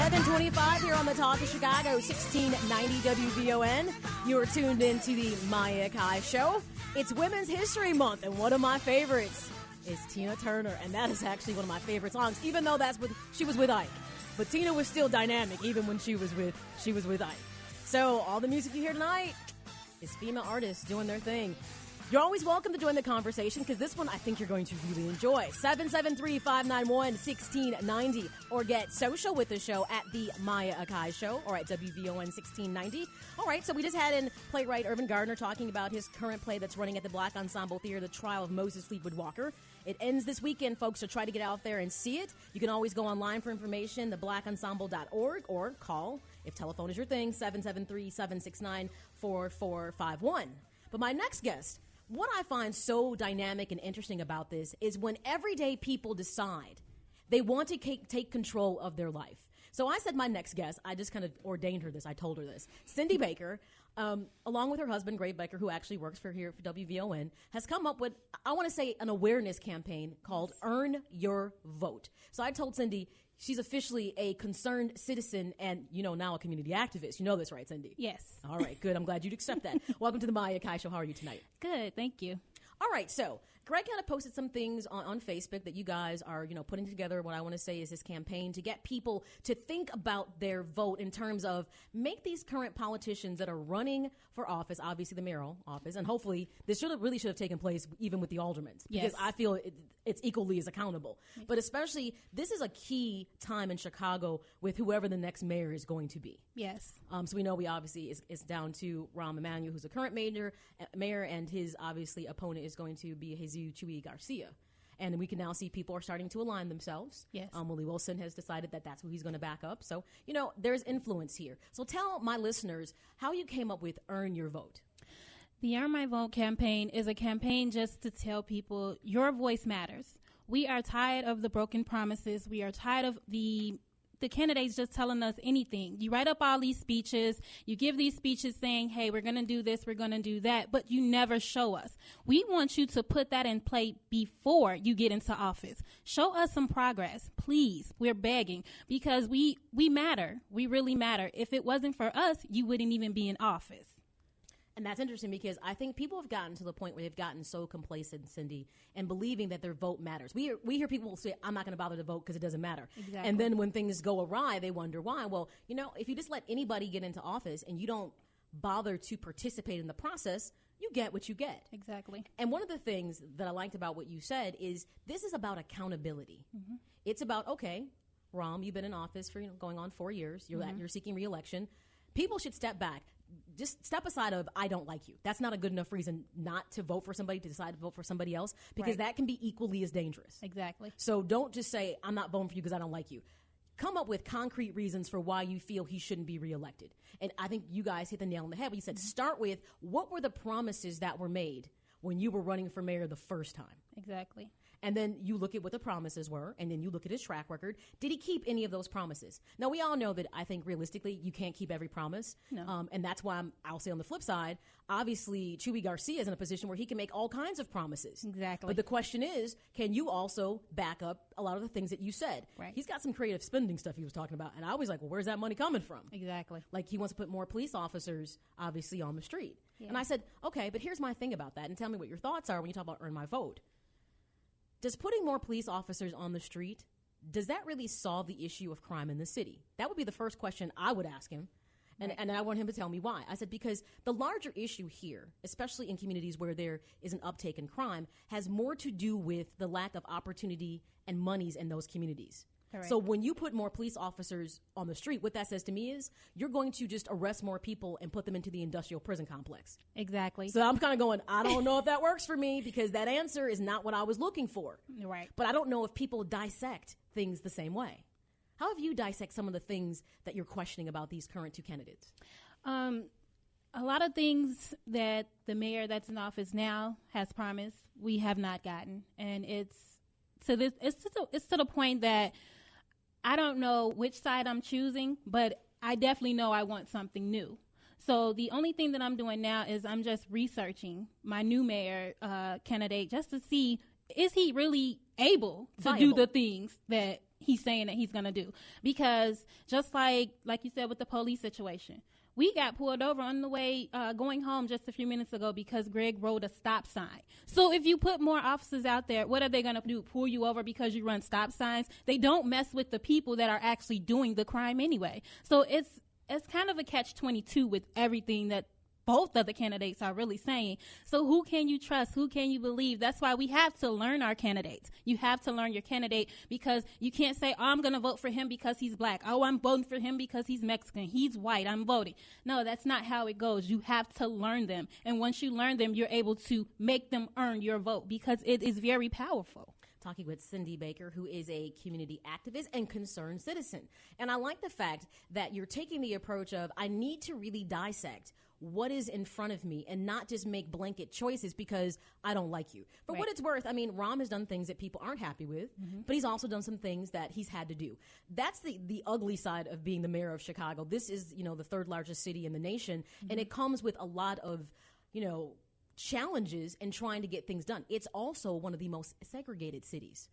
7:25 here on the Talk of Chicago, 1690 WVON. You are tuned in to the Maya Akai Show. It's Women's History Month, and one of my favorites is Tina Turner, and that is actually one of my favorite songs, even though she was with Ike. But Tina was still dynamic, even when she was with Ike. So all the music you hear tonight is female artists doing their thing. You're always welcome to join the conversation because this one I think you're going to really enjoy. 773-591-1690 or get social with the show at the Maya Akai Show or at WVON 1690. All right, so we just had in playwright Irvin Gardner talking about his current play that's running at the Black Ensemble Theater, The Trial of Moses Fleetwood Walker. It ends this weekend, folks, so try to get out there and see it. You can always go online for information, theblackensemble.org, or call, if telephone is your thing, 773-769-4451. But my next guest, what I find so dynamic and interesting about this is when everyday people decide they want to take control of their life. So I said my next guest, I just kind of ordained her this, I told her this. Cyndi Baker, along with her husband, Greg Baker, who actually works for WVON, has come up with, I want to say, an awareness campaign called Earn Your Vote. So I told Cyndi, she's officially a concerned citizen and, now a community activist. You know this, right, Cyndi? Yes. All right, good. I'm glad you'd accept that. Welcome to the Maya Akai Show. How are you tonight? Good, thank you. All right, so Greg kind of posted some things on Facebook that you guys are, putting together. What I want to say is this campaign to get people to think about their vote in terms of make these current politicians that are running for office, obviously the mayoral office, and hopefully this really should have taken place even with the aldermen, because I feel it's equally as accountable. Yes. But especially, this is a key time in Chicago with whoever the next mayor is going to be. Yes. So we know it's down to Rahm Emanuel, who's the current mayor, and his obviously opponent is going to be Jesus Chuy Garcia. And we can now see people are starting to align themselves. Yes. Willie Wilson has decided that that's who he's going to back up. So, there's influence here. So tell my listeners how you came up with Earn Your Vote. The Earn My Vote campaign is a campaign just to tell people your voice matters. We are tired of the broken promises. We are tired of the candidates just telling us anything. You write up all these speeches, you give these speeches saying, hey, we're going to do this, we're going to do that, but you never show us. We want you to put that in play before you get into office. Show us some progress, please. We're begging because we matter. We really matter. If it wasn't for us, you wouldn't even be in office. And that's interesting because I think people have gotten to the point where they've gotten so complacent, Cyndi, and believing that their vote matters. We hear people say, I'm not going to bother to vote because it doesn't matter. Exactly. And then when things go awry, they wonder why. Well, if you just let anybody get into office and you don't bother to participate in the process, you get what you get. Exactly. And one of the things that I liked about what you said is this is about accountability. Mm-hmm. It's about, okay, Rahm, you've been in office for going on 4 years. You're seeking re-election. People should step back. Just step aside of, I don't like you. That's not a good enough reason not to vote for somebody, to decide to vote for somebody else, because that can be equally as dangerous. Exactly. So don't just say, I'm not voting for you because I don't like you. Come up with concrete reasons for why you feel he shouldn't be reelected. And I think you guys hit the nail on the head when you said, start with, what were the promises that were made when you were running for mayor the first time? Exactly. And then you look at what the promises were, and then you look at his track record. Did he keep any of those promises? Now, we all know that I think realistically you can't keep every promise. No. And that's why I'll say on the flip side, obviously Chuy Garcia is in a position where he can make all kinds of promises. Exactly. But the question is, can you also back up a lot of the things that you said? Right. He's got some creative spending stuff he was talking about. And I was like, well, where's that money coming from? Exactly. Like he wants to put more police officers, obviously, on the street. Yeah. And I said, okay, but here's my thing about that. And tell me what your thoughts are when you talk about Earn My Vote. Does putting more police officers on the street, does that really solve the issue of crime in the city? That would be the first question I would ask him. And I want him to tell me why. I said, because the larger issue here, especially in communities where there is an uptake in crime, has more to do with the lack of opportunity and monies in those communities. Correct. So when you put more police officers on the street, what that says to me is you're going to just arrest more people and put them into the industrial prison complex. Exactly. So I'm kind of going, I don't know if that works for me because that answer is not what I was looking for. Right. But I don't know if people dissect things the same way. How have you dissect some of the things that you're questioning about these current two candidates? A lot of things that the mayor that's in office now has promised we have not gotten. And it's to the point that I don't know which side I'm choosing, but I definitely know I want something new. So the only thing that I'm doing now is I'm just researching my new mayor candidate just to see, is he really able to do the things that he's saying that he's going to do. Because just like you said with the police situation, we got pulled over on the way going home just a few minutes ago because Greg rode a stop sign. So if you put more officers out there, what are they going to do? Pull you over because you run stop signs? They don't mess with the people that are actually doing the crime anyway. So it's kind of a catch-22 with everything that both of the candidates are really saying. So who can you trust? Who can you believe? That's why we have to learn our candidates. You have to learn your candidate, because you can't say, oh, I'm going to vote for him because he's black. Oh, I'm voting for him because he's Mexican. He's white. I'm voting. No, that's not how it goes. You have to learn them. And once you learn them, you're able to make them earn your vote, because it is very powerful. Talking with Cyndi Baker, who is a community activist and concerned citizen. And I like the fact that you're taking the approach of, I need to really dissect what is in front of me and not just make blanket choices because I don't like you. For what it's worth, I mean, Rahm has done things that people aren't happy with, but he's also done some things that he's had to do. That's the ugly side of being the mayor of Chicago. This is, the third largest city in the nation, and it comes with a lot of, challenges in trying to get things done. It's also one of the most segregated cities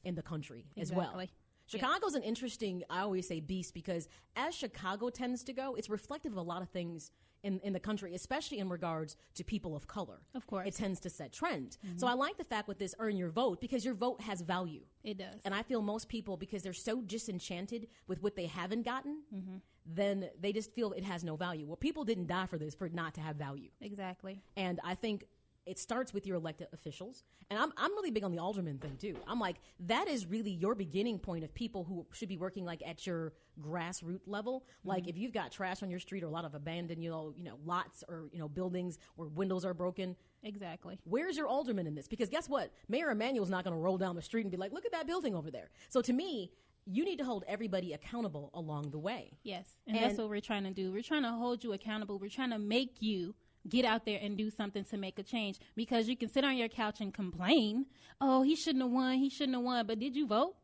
in the country as well. Chicago's an interesting, I always say, beast, because as Chicago tends to go, it's reflective of a lot of things in the country, especially in regards to people of color. Of course. It tends to set trend. So I like the fact with this earn your vote, because your vote has value. It does. And I feel most people, because they're so disenchanted with what they haven't gotten, then they just feel it has no value. Well, people didn't die for this for it not to have value. Exactly. And I think it starts with your elected officials. And I'm really big on the alderman thing, too. I'm like, that is really your beginning point of people who should be working, like, at your grassroots level. Like, if you've got trash on your street or a lot of abandoned, lots or, buildings where windows are broken. Exactly. Where's your alderman in this? Because guess what? Mayor Emanuel's not going to roll down the street and be like, look at that building over there. So to me, you need to hold everybody accountable along the way. Yes. And that's what we're trying to do. We're trying to hold you accountable. We're trying to make you get out there and do something to make a change, because you can sit on your couch and complain, oh, he shouldn't have won, but did you vote?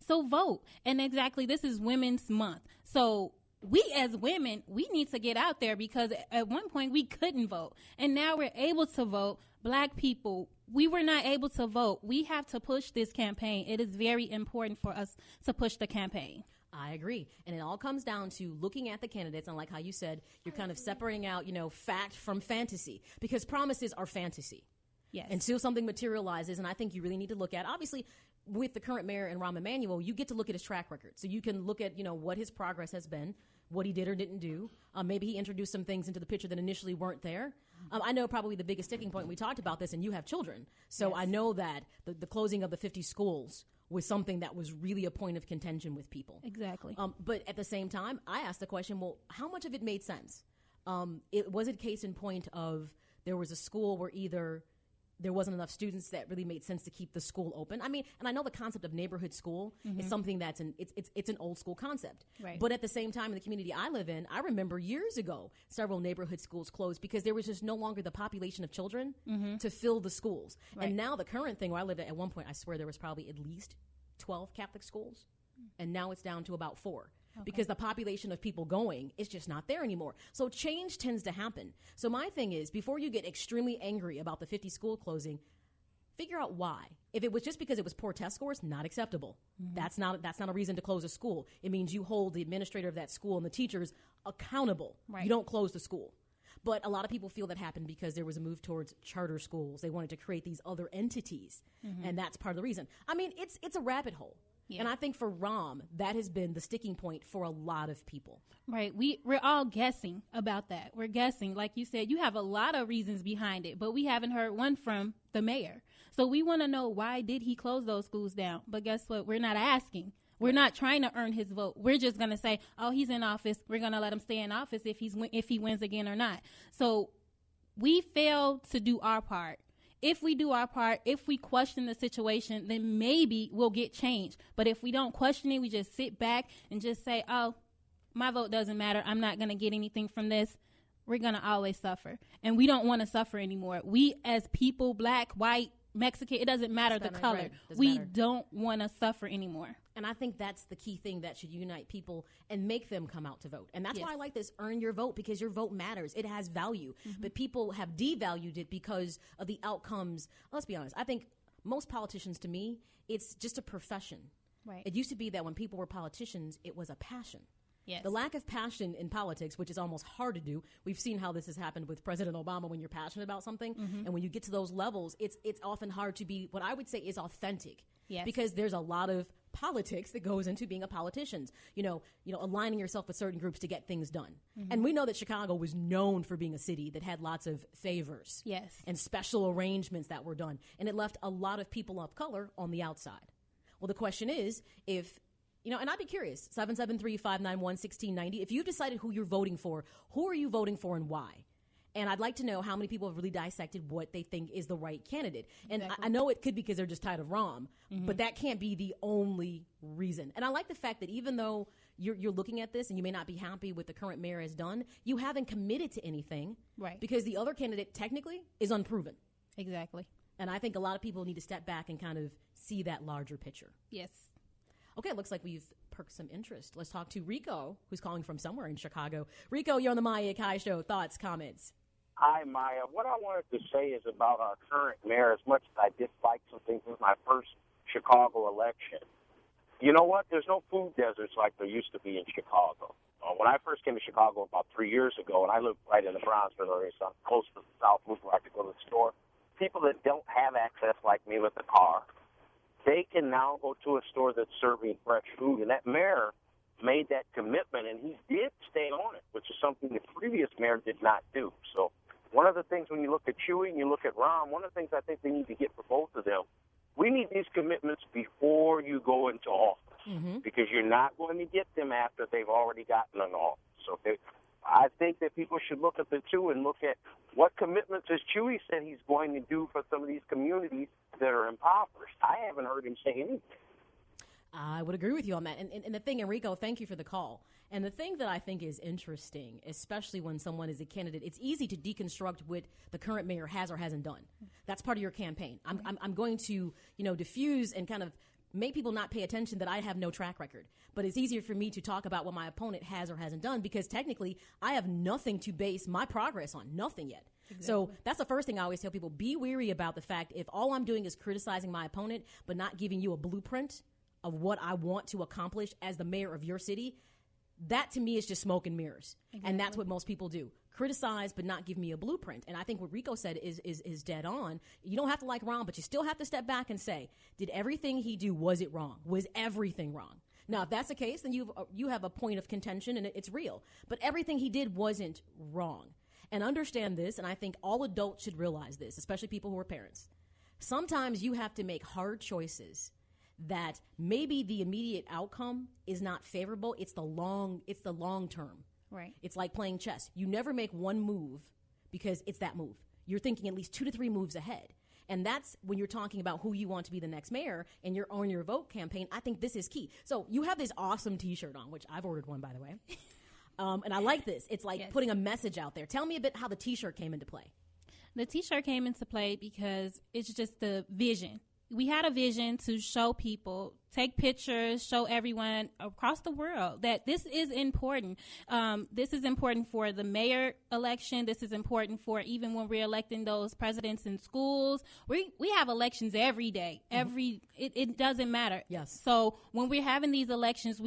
So vote. And exactly, this is Women's Month. So we as women, we need to get out there, because at one point we couldn't vote, and now we're able to vote. Black people, we were not able to vote. We have to push this campaign. It is very important for us to push the campaign. I agree. And it all comes down to looking at the candidates, and like how you said, you're kind of separating out, fact from fantasy, because promises are fantasy. Yes. Until something materializes, and I think you really need to look at, obviously, with the current mayor and Rahm Emanuel, you get to look at his track record. So you can look at, what his progress has been, what he did or didn't do. Maybe he introduced some things into the picture that initially weren't there. I know probably the biggest sticking point, we talked about this, and you have children. So I know that the closing of the 50 schools was something that was really a point of contention with people. Exactly. But at the same time, I asked the question, well, how much of it made sense? Was it case in point of there was a school where either there wasn't enough students that really made sense to keep the school open? I mean, and I know the concept of neighborhood school is something that's it's an old school concept. Right. But at the same time, in the community I live in, I remember years ago, several neighborhood schools closed because there was just no longer the population of children to fill the schools. Right. And now the current thing where I lived at one point, I swear there was probably at least 12 Catholic schools. And now it's down to about 4. Because the population of people going is just not there anymore. So change tends to happen. So my thing is, before you get extremely angry about the 50 school closing, figure out why. If it was just because it was poor test scores, not acceptable. That's not a reason to close a school. It means you hold the administrator of that school and the teachers accountable. Right. You don't close the school. But a lot of people feel that happened because there was a move towards charter schools. They wanted to create these other entities, and that's part of the reason. I mean, it's a rabbit hole. Yeah. And I think for Rahm, that has been the sticking point for a lot of people. Right. We're all guessing about that. We're guessing. Like you said, you have a lot of reasons behind it, but we haven't heard one from the mayor. So we want to know, why did he close those schools down? But guess what? We're not asking. We're not trying to earn his vote. We're just going to say, oh, he's in office. We're going to let him stay in office if he wins again or not. So we failed to do our part. If we do our part, if we question the situation, then maybe we'll get change. But if we don't question it, we just sit back and just say, oh, my vote doesn't matter. I'm not going to get anything from this. We're going to always suffer. And we don't want to suffer anymore. We as people, black, white, Mexican, it doesn't matter the color. Right. We don't want to suffer anymore. And I think that's the key thing that should unite people and make them come out to vote. And that's why I like this earn your vote, because your vote matters. It has value. But people have devalued it because of the outcomes. Let's be honest. I think most politicians, to me, it's just a profession. Right. It used to be that when people were politicians, it was a passion. Yes. The lack of passion in politics, which is almost hard to do. We've seen how this has happened with President Obama when you're passionate about something. And when you get to those levels, it's often hard to be what I would say is authentic. Yes. Because there's a lot of politics that goes into being a politician. Aligning yourself with certain groups to get things done. And we know that Chicago was known for being a city that had lots of favors. Yes. And special arrangements that were done. And it left a lot of people of color on the outside. Well, the question is, and I'd be curious, 773-591-1690, if you've decided who you're voting for, who are you voting for and why? And I'd like to know how many people have really dissected what they think is the right candidate. And Exactly. I know it could be because they're just tired of Rahm, but that can't be the only reason. And I like the fact that even though you're looking at this and you may not be happy with the current mayor has done, you haven't committed to anything. Right. Because the other candidate technically is unproven. Exactly. And I think a lot of people need to step back and kind of see that larger picture. Yes. Okay, it looks like we've perked some interest. Let's talk to Rico, who's calling from somewhere in Chicago. Rico, you're on the Maya Akai Show. Thoughts, comments? Hi, Maya. What I wanted to say is about our current mayor, as much as I dislike some things, this was my first Chicago election. You know what? There's no food deserts like there used to be in Chicago. When I first came to Chicago about 3 years ago, and I lived right in the Bronzeville area, so I'm close to the South Loop where I could go to the store, people that don't have access like me with a car, they can now go to a store that's serving fresh food. And that mayor made that commitment, and he did stay on it, which is something the previous mayor did not do. So one of the things when you look at Chewy and you look at Rahm, one of the things I think we need to get for both of them, we need these commitments before you go into office because you're not going to get them after they've already gotten an office. So I think that people should look at the two and look at what commitments has Chewy said he's going to do for some of these communities that are impoverished. I haven't heard him say anything. I would agree with you on that. And the thing, Enrico, thank you for the call. And the thing that I think is interesting, especially when someone is a candidate, it's easy to deconstruct what the current mayor has or hasn't done. That's part of your campaign. I'm going to, diffuse and kind of make people not pay attention that I have no track record. But it's easier for me to talk about what my opponent has or hasn't done because technically I have nothing to base my progress on, nothing yet. Exactly. So that's the first thing I always tell people. Be wary about the fact if all I'm doing is criticizing my opponent but not giving you a blueprint of what I want to accomplish as the mayor of your city, that to me is just smoke and mirrors. Exactly. And that's what most people do. Criticize but not give me a blueprint. And I think what Rico said is dead on. You don't have to like Ron, but you still have to step back and say, did everything he do, was it wrong? Was everything wrong? Now, if that's the case, then you have a point of contention and it's real. But everything he did wasn't wrong. And understand this, and I think all adults should realize this, especially people who are parents. Sometimes you have to make hard choices that maybe the immediate outcome is not favorable. It's the long term. Right. It's like playing chess. You never make one move because it's that move. You're thinking at least 2 to 3 moves ahead. And that's when you're talking about who you want to be the next mayor and you're on your vote campaign. I think this is key. So you have this awesome T-shirt on, which I've ordered one, by the way. And I like this. It's like putting a message out there. Tell me a bit how the T-shirt came into play. The T-shirt came into play because it's just the vision. We had a vision to show people, take pictures, show everyone across the world that this is important. This is important for the mayor election. This is important for even when we're electing those presidents in schools. We have elections every day. It doesn't matter. Yes. So when we're having these elections,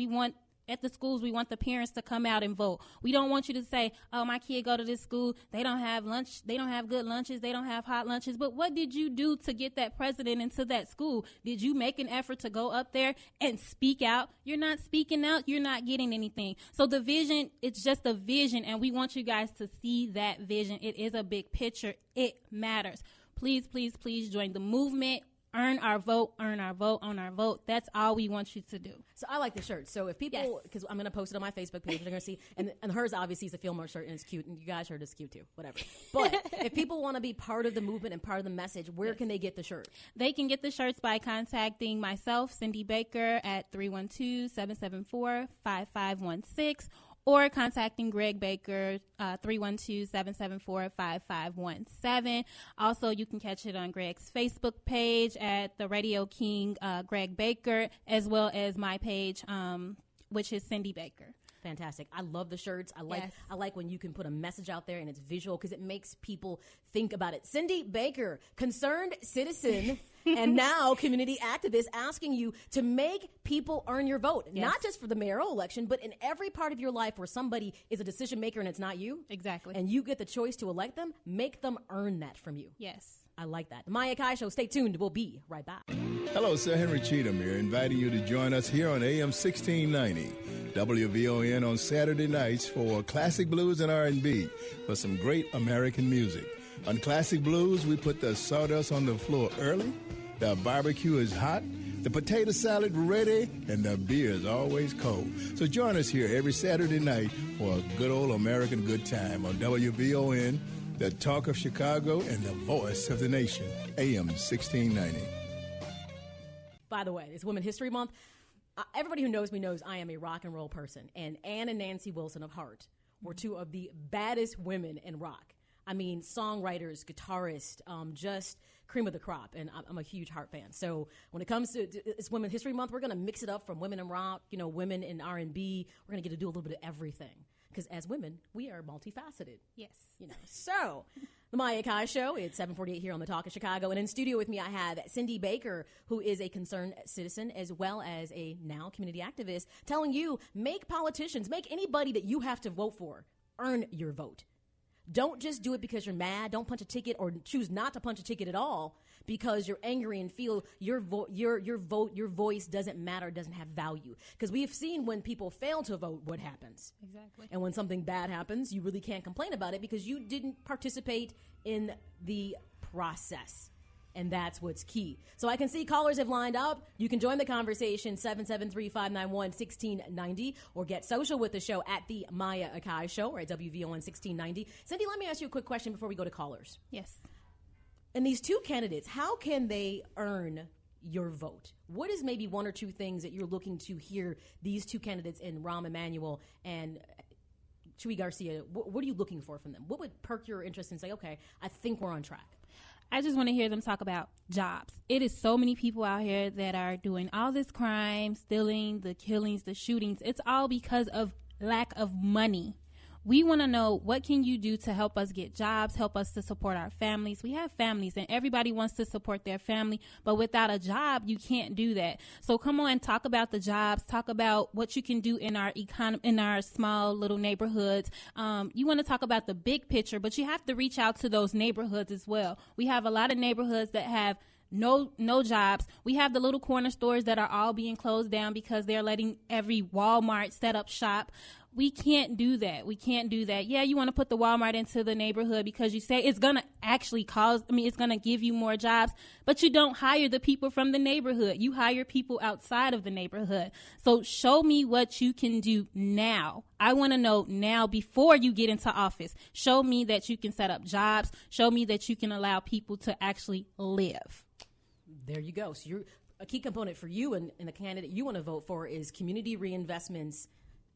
at the schools, we want the parents to come out and vote. We don't want you to say, oh, my kid go to this school. They don't have lunch. They don't have good lunches. They don't have hot lunches. But what did you do to get that president into that school? Did you make an effort to go up there and speak out? You're not speaking out. You're not getting anything. So the vision, it's just a vision, and we want you guys to see that vision. It is a big picture. It matters. Please, please, please join the movement. Earn our vote, earn our vote, earn our vote. That's all we want you to do. So I like the shirt. So if people, because I'm going to post it on my Facebook page, they're going to see, and hers obviously is a Fillmore shirt and it's cute, and you guys' shirt is cute too, whatever. But if people want to be part of the movement and part of the message, where can they get the shirt? They can get the shirts by contacting myself, Cyndi Baker, at 312-774-5516. Or contacting Greg Baker, 312-774-5517. Also, you can catch it on Greg's Facebook page at the Radio King, Greg Baker, as well as my page, which is Cyndi Baker. Fantastic. I love the shirts. I like when you can put a message out there and it's visual because it makes people think about it. Cyndi Baker, concerned citizen And now community activists asking you to make people earn your vote, not just for the mayoral election, but in every part of your life where somebody is a decision maker and it's not you. Exactly. And you get the choice to elect them, make them earn that from you. Yes. I like that. The Maya Akai Show. Stay tuned. We'll be right back. Hello, Sir Henry Cheatham here, inviting you to join us here on AM 1690, WVON on Saturday nights for Classic Blues and R&B for some great American music. On Classic Blues, we put the sawdust on the floor early, the barbecue is hot, the potato salad ready, and the beer is always cold. So join us here every Saturday night for a good old American good time on WVON, the talk of Chicago and the voice of the nation, AM 1690. By the way, it's Women's History Month. Everybody who knows me knows I am a rock and roll person. And Ann and Nancy Wilson of Heart were two of the baddest women in rock. I mean, songwriters, guitarists, just cream of the crop. And I'm a huge Heart fan. So when it comes to it's Women's History Month, we're going to mix it up from women in rock, women in R&B. We're going to get to do a little bit of everything. Because as women, we are multifaceted. Yes. So, the Maya Akai Show, it's 7:48 here on the Talk of Chicago. And in studio with me, I have Cyndi Baker, who is a concerned citizen as well as a now community activist, telling you, make politicians, make anybody that you have to vote for, earn your vote. Don't just do it because you're mad. Don't punch a ticket or choose not to punch a ticket at all because you're angry and feel your voice doesn't matter, doesn't have value. Because we have seen when people fail to vote, what happens. Exactly. And when something bad happens, you really can't complain about it because you didn't participate in the process. And that's what's key. So I can see callers have lined up. You can join the conversation, 773-591-1690, or get social with the show at the Maya Akai Show or at WVON 1690. Cyndi, let me ask you a quick question before we go to callers. Yes. And these two candidates, how can they earn your vote? What is maybe one or two things that you're looking to hear these two candidates in Rahm Emanuel and Chuy Garcia, what are you looking for from them? What would perk your interest and say, okay, I think we're on track? I just want to hear them talk about jobs. It is so many people out here that are doing all this crime, stealing, the killings, the shootings. It's all because of lack of money. We want to know, what can you do to help us get jobs, help us to support our families? We have families and everybody wants to support their family, but without a job, you can't do that. So come on, talk about the jobs, talk about what you can do in our in our small little neighborhoods. You want to talk about the big picture, but you have to reach out to those neighborhoods as well. We have a lot of neighborhoods that have no jobs. We have the little corner stores that are all being closed down because they're letting every Walmart set up shop. We can't do that. We can't do that. Yeah, you want to put the Walmart into the neighborhood because you say it's going to actually it's going to give you more jobs, but you don't hire the people from the neighborhood. You hire people outside of the neighborhood. So show me what you can do now. I want to know now before you get into office. Show me that you can set up jobs. Show me that you can allow people to actually live. There you go. So a key component for you and the candidate you want to vote for is community reinvestments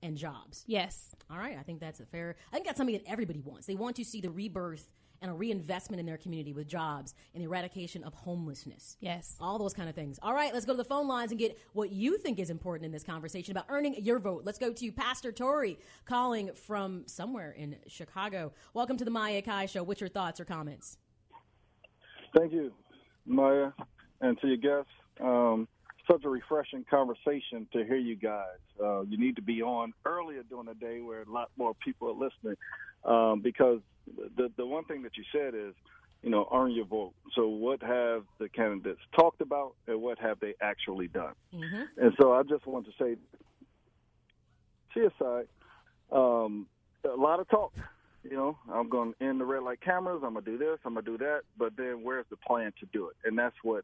and jobs. Yes. All right. I think that's something that everybody wants. They want to see the rebirth and a reinvestment in their community with jobs and eradication of homelessness. Yes. All those kind of things. All right. Let's go to the phone lines and get what you think is important in this conversation about earning your vote. Let's go to Pastor Tori calling from somewhere in Chicago. Welcome to the Maya Akai Show. What's your thoughts or comments? Thank you, Maya, and to your guests. Such a refreshing conversation to hear you guys. You need to be on earlier during the day where a lot more people are listening because the one thing that you said is, earn your vote. So what have the candidates talked about and what have they actually done? Mm-hmm. And so I just want to say, to your side, a lot of talk. I'm going to end the red light cameras. I'm going to do this. I'm going to do that. But then where's the plan to do it? And that's what,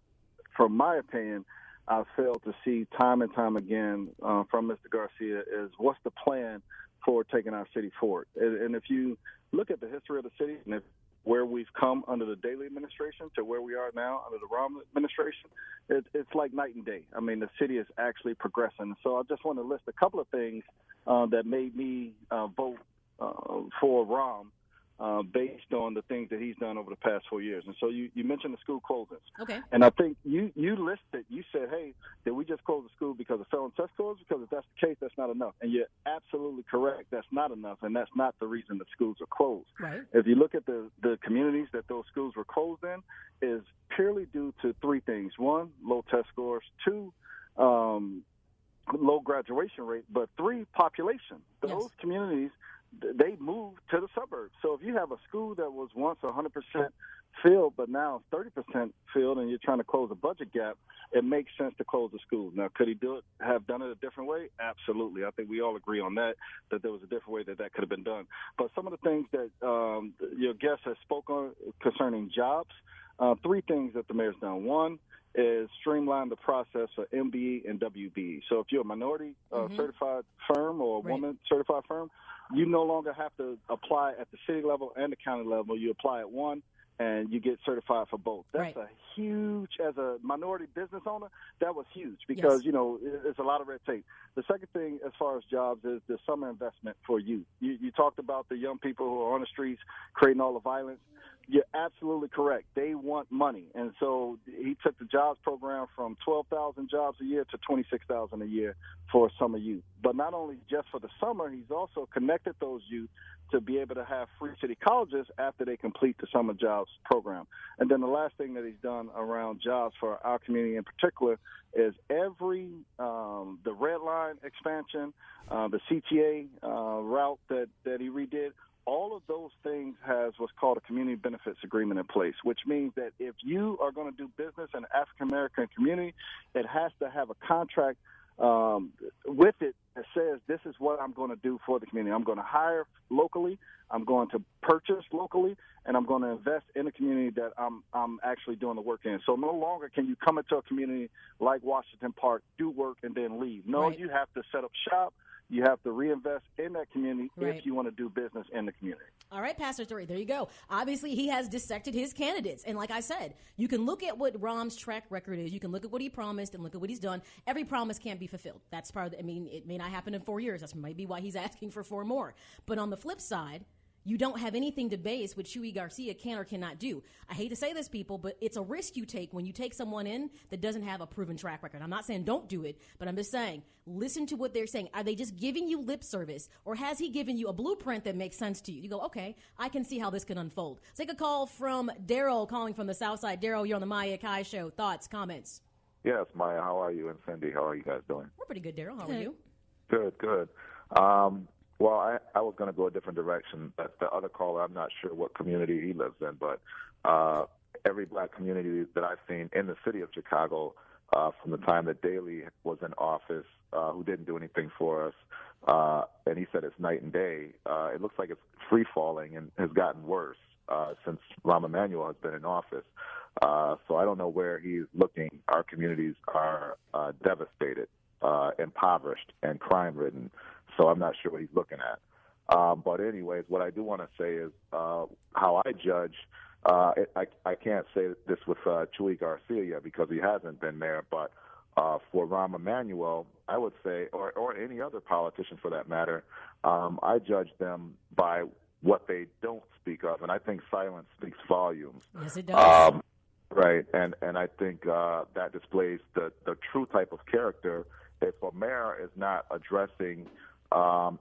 from my opinion, I've failed to see time and time again from Mr. Garcia is what's the plan for taking our city forward. And if you look at the history of the city and where we've come under the Daley administration to where we are now under the Rahm administration, it's like night and day. I mean, the city is actually progressing. So I just want to list a couple of things that made me vote for Rahm based on the things that he's done over the past 4 years. And so you mentioned the school closings. Okay. And I think you said, hey, did we just close the school because of failing test scores? Because if that's the case, that's not enough. And you're absolutely correct. That's not enough, and that's not the reason the schools are closed. Right. If you look at the communities that those schools were closed in, is purely due to three things. One, low test scores. Two, low graduation rate. But three, population. Those communities, they moved to the suburbs. So if you have a school that was once 100% filled, but now 30% filled, and you're trying to close a budget gap, it makes sense to close the school. Now, could he have done it a different way? Absolutely. I think we all agree on that there was a different way that could have been done. But some of the things that your guest has spoken on concerning jobs, three things that the mayor's done. One is streamline the process for MBE and WBE. So if you're a minority certified firm or a woman certified firm, you no longer have to apply at the city level and the county level. You apply at one, and you get certified for both. That's a huge, as a minority business owner, that was huge because, it's a lot of red tape. The second thing as far as jobs is the summer investment for youth. You talked about the young people who are on the streets creating all the violence. You're absolutely correct. They want money. And so he took the jobs program from 12,000 jobs a year to 26,000 a year for summer youth. But not only just for the summer, he's also connected those youth to be able to have free city colleges after they complete the summer jobs program. And then the last thing that he's done around jobs for our community in particular is the red line expansion, the CTA route that he redid. All of those things has what's called a community benefits agreement in place, which means that if you are going to do business in the African-American community, it has to have a contract with it that says this is what I'm going to do for the community. I'm going to hire locally, I'm going to purchase locally, and I'm going to invest in a community that I'm actually doing the work in. So no longer can you come into a community like Washington Park, do work, and then leave. No, you have to set up shop. You have to reinvest in that community if you want to do business in the community. All right, Pastor Three, there you go. Obviously, he has dissected his candidates. And like I said, you can look at what Rahm's track record is. You can look at what he promised and look at what he's done. Every promise can't be fulfilled. That's part of it may not happen in 4 years. That's maybe why he's asking for 4 more. But on the flip side, you don't have anything to base what Chuy Garcia can or cannot do. I hate to say this, people, but it's a risk you take when you take someone in that doesn't have a proven track record. I'm not saying don't do it, but I'm just saying listen to what they're saying. Are they just giving you lip service, or has he given you a blueprint that makes sense to you? You go, okay, I can see how this can unfold. Let's take a call from Daryl calling from the South Side. Daryl, you're on the Maya Akai Show. Thoughts, comments? Yes, Maya, how are you? And Cyndi, how are you guys doing? We're pretty good, Daryl. How are you? Good. Well, I was going to go a different direction. The other caller, I'm not sure what community he lives in, but every black community that I've seen in the city of Chicago from the time that Daley was in office, who didn't do anything for us, and he said it's night and day, it looks like it's free-falling and has gotten worse since Rahm Emanuel has been in office. So I don't know where he's looking. Our communities are devastated, impoverished, and crime-ridden. So I'm not sure what he's looking at. But anyways, what I do want to say is how I judge. I can't say this with Chuy Garcia yet because he hasn't been there. But for Rahm Emanuel, I would say, or any other politician for that matter, I judge them by what they don't speak of. And I think silence speaks volumes. Yes, it does. Right. And I think that displays the true type of character. If a mayor is not addressing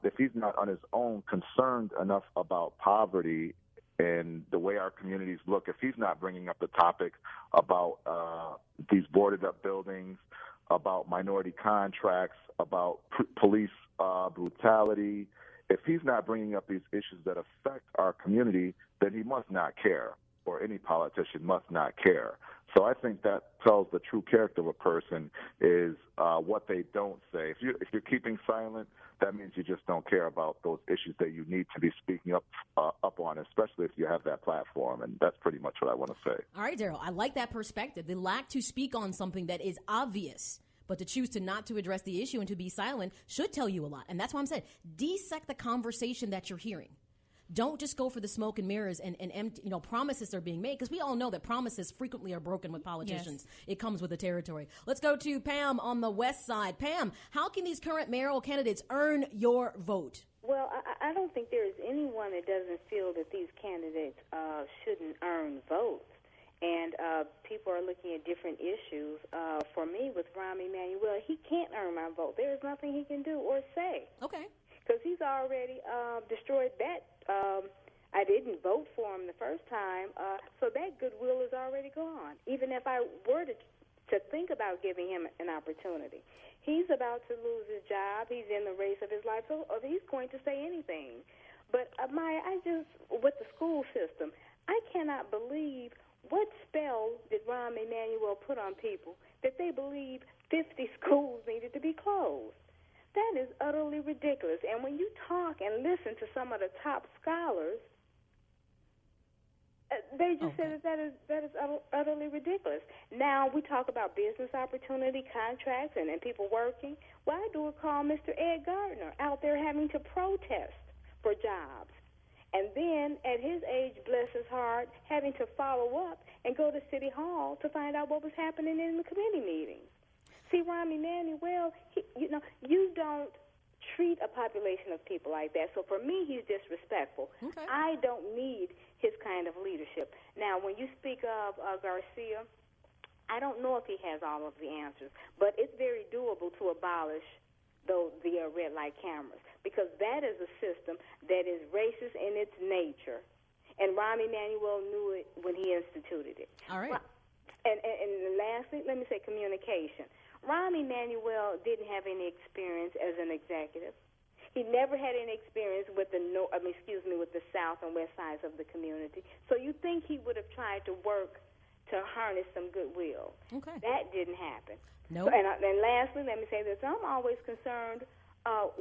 if he's not on his own concerned enough about poverty and the way our communities look, if he's not bringing up the topic about these boarded up buildings, about minority contracts, about police brutality, if he's not bringing up these issues that affect our community, then he must not care, or any politician must not care. So I think that tells the true character of a person is what they don't say. If you're keeping silent, that means you just don't care about those issues that you need to be speaking up on, especially if you have that platform. And that's pretty much what I want to say. All right, Daryl, I like that perspective. The lack to speak on something that is obvious, but to choose to not to address the issue and to be silent should tell you a lot. And that's why I'm saying dissect the conversation that you're hearing. don't just go for the smoke and mirrors and empty, promises are being made, because we all know that promises frequently are broken with politicians. Yes. It comes with the territory. Let's go to Pam on the west side. Pam, how can these current mayoral candidates earn your vote? Well, I don't think there is anyone that doesn't feel that these candidates shouldn't earn votes. And people are looking at different issues. For me, with Rahm Emanuel, he can't earn my vote. There is nothing he can do or say. Okay. Because he's already destroyed that. I didn't vote for him the first time, so that goodwill is already gone, even if I were to think about giving him an opportunity. He's about to lose his job. He's in the race of his life, so he's going to say anything. But, Maya, with the school system, I cannot believe what spell did Rahm Emanuel put on people that they believe 50 schools needed to be closed. That is utterly ridiculous. And when you talk and listen to some of the top scholars, they just say that is utterly ridiculous. Now we talk about business opportunity, contracts, and people working. Why do we call Mr. Ed Gardner out there having to protest for jobs? And then, at his age, bless his heart, having to follow up and go to City Hall to find out what was happening in the committee meetings. See, Rahm Emanuel, you don't treat a population of people like that. So for me, he's disrespectful. Okay. I don't need his kind of leadership. Now, when you speak of Garcia, I don't know if he has all of the answers, but it's very doable to abolish the red light cameras, because that is a system that is racist in its nature, and Rahm Emanuel knew it when he instituted it. All right. And lastly, let me say communication. Rahm Emanuel didn't have any experience as an executive. He never had any experience with the south and west sides of the community. So you think he would have tried to work to harness some goodwill. Okay. That didn't happen. No. Nope. And lastly, let me say this. I'm always concerned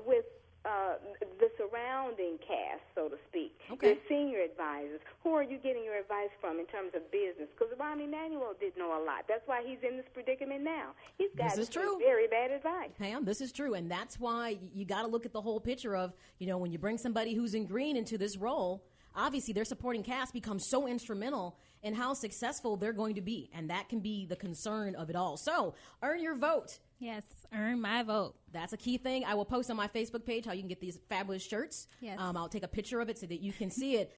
with the surrounding cast, so to speak. Okay. Your senior advisors. Who are you getting your advice from in terms of business? Because Rahm Emanuel did know a lot. That's why he's in this predicament now. He's got some very bad advice. Pam, this is true, and that's why you got to look at the whole picture of, when you bring somebody who's in green into this role, obviously their supporting cast becomes so instrumental in how successful they're going to be, and that can be the concern of it all. So, earn your vote. Yes, earn my vote. That's a key thing. I will post on my Facebook page how you can get these fabulous shirts. Yes. I'll take a picture of it so that you can see it.